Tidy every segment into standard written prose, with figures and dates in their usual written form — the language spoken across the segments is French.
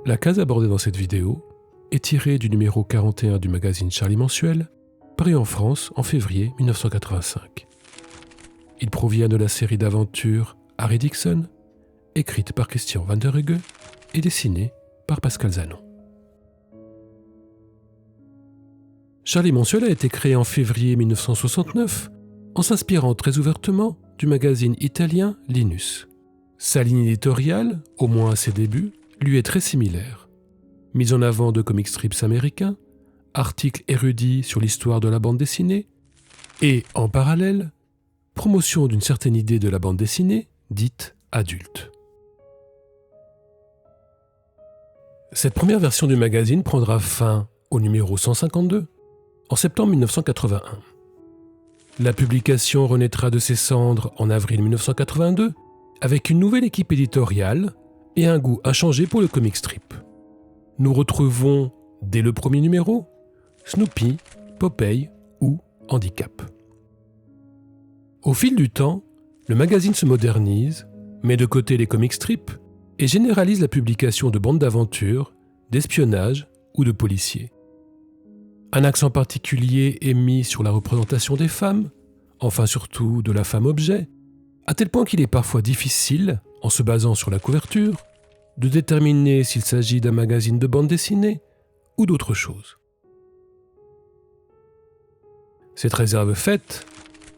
La case abordée dans cette vidéo est tirée du numéro 41 du magazine Charlie Mensuel, paru en France en février 1985. Il provient de la série d'aventures Harry Dickson, écrite par Christian van der Heghe et dessinée par Pascal Zanon. Charlie Mensuel a été créé en février 1969 en s'inspirant très ouvertement du magazine italien Linus. Sa ligne éditoriale, au moins à ses débuts, lui est très similaire. Mise en avant de comic strips américains, articles érudits sur l'histoire de la bande dessinée et, en parallèle, promotion d'une certaine idée de la bande dessinée dite adulte. Cette première version du magazine prendra fin au numéro 152 en septembre 1981. La publication renaîtra de ses cendres en avril 1982 avec une nouvelle équipe éditoriale et un goût inchangé pour le comic strip. Nous retrouvons, dès le premier numéro, Snoopy, Popeye ou Handicap. Au fil du temps, le magazine se modernise, met de côté les comic strips et généralise la publication de bandes d'aventure, d'espionnage ou de policiers. Un accent particulier est mis sur la représentation des femmes, enfin surtout de la femme objet, à tel point qu'il est parfois difficile, en se basant sur la couverture, de déterminer s'il s'agit d'un magazine de bande dessinée ou d'autre chose. Cette réserve faite,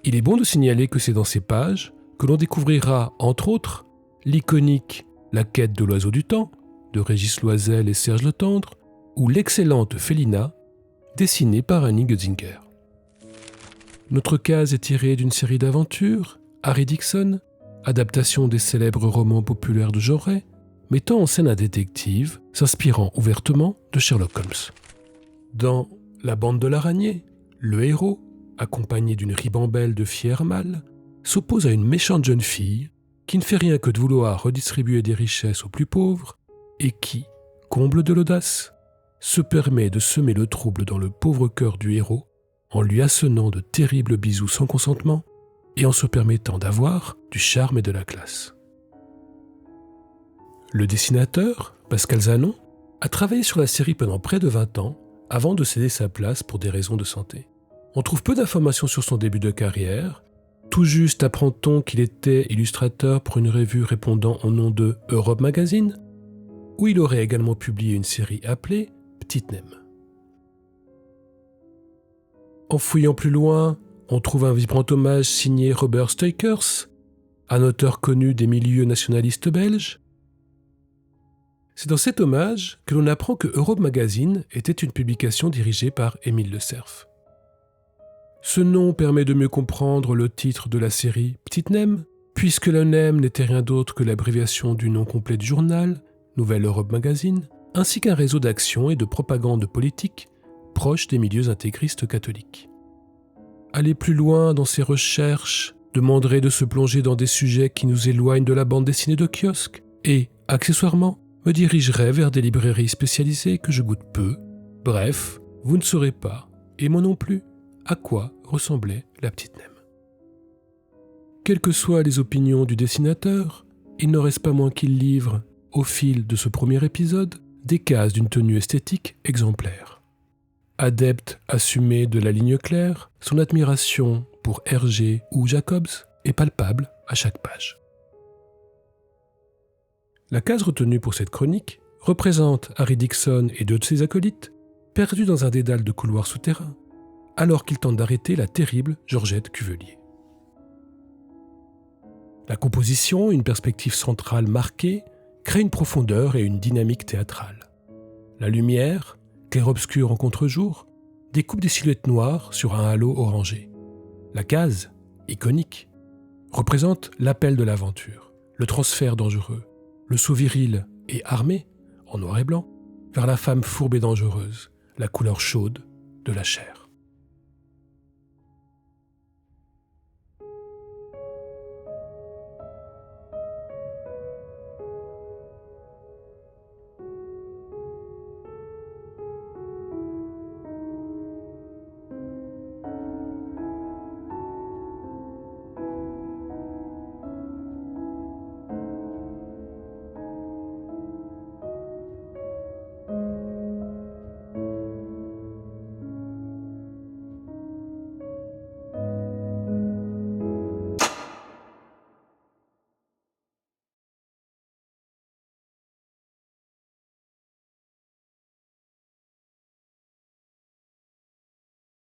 il est bon de signaler que c'est dans ces pages que l'on découvrira, entre autres, l'iconique La quête de l'oiseau du temps, de Régis Loisel et Serge Letendre, ou l'excellente Félina, dessinée par Annie Götzinger. Notre case est tirée d'une série d'aventures, Harry Dickson, adaptation des célèbres romans populaires de Joret, mettant en scène un détective s'inspirant ouvertement de Sherlock Holmes. Dans La bande de l'araignée, le héros, accompagné d'une ribambelle de fiers mâles, s'oppose à une méchante jeune fille qui ne fait rien que de vouloir redistribuer des richesses aux plus pauvres et qui, comble de l'audace, se permet de semer le trouble dans le pauvre cœur du héros en lui assenant de terribles bisous sans consentement et en se permettant d'avoir du charme et de la classe. Le dessinateur, Pascal Zanon, a travaillé sur la série pendant près de 20 ans avant de céder sa place pour des raisons de santé. On trouve peu d'informations sur son début de carrière. Tout juste apprend-on qu'il était illustrateur pour une revue répondant au nom de Europe Magazine, où il aurait également publié une série appelée Petite Nem. En fouillant plus loin, on trouve un vibrant hommage signé Robert Steukers, un auteur connu des milieux nationalistes belges. C'est dans cet hommage que l'on apprend que Europe Magazine était une publication dirigée par Émile Le Cerf. Ce nom permet de mieux comprendre le titre de la série Petite Nem, puisque le Nem n'était rien d'autre que l'abréviation du nom complet du journal, Nouvelle Europe Magazine, ainsi qu'un réseau d'action et de propagande politique proche des milieux intégristes catholiques. Aller plus loin dans ses recherches demanderait de se plonger dans des sujets qui nous éloignent de la bande dessinée de kiosque et, accessoirement, me dirigerait vers des librairies spécialisées que je goûte peu. Bref, vous ne saurez pas, et moi non plus, à quoi ressemblait la Petite Nem. Quelles que soient les opinions du dessinateur, il n'en reste pas moins qu'il livre, au fil de ce premier épisode, des cases d'une tenue esthétique exemplaire. Adepte assumé de la ligne claire, son admiration pour Hergé ou Jacobs est palpable à chaque page. La case retenue pour cette chronique représente Harry Dickson et 2 de ses acolytes, perdus dans un dédale de couloirs souterrains, alors qu'ils tentent d'arrêter la terrible Georgette Cuvelier. La composition, une perspective centrale marquée, crée une profondeur et une dynamique théâtrale. La lumière, clair-obscur en contre-jour, découpe des silhouettes noires sur un halo orangé. La case, iconique, représente l'appel de l'aventure, le transfert dangereux, le saut viril et armé, en noir et blanc, vers la femme fourbe et dangereuse, la couleur chaude de la chair.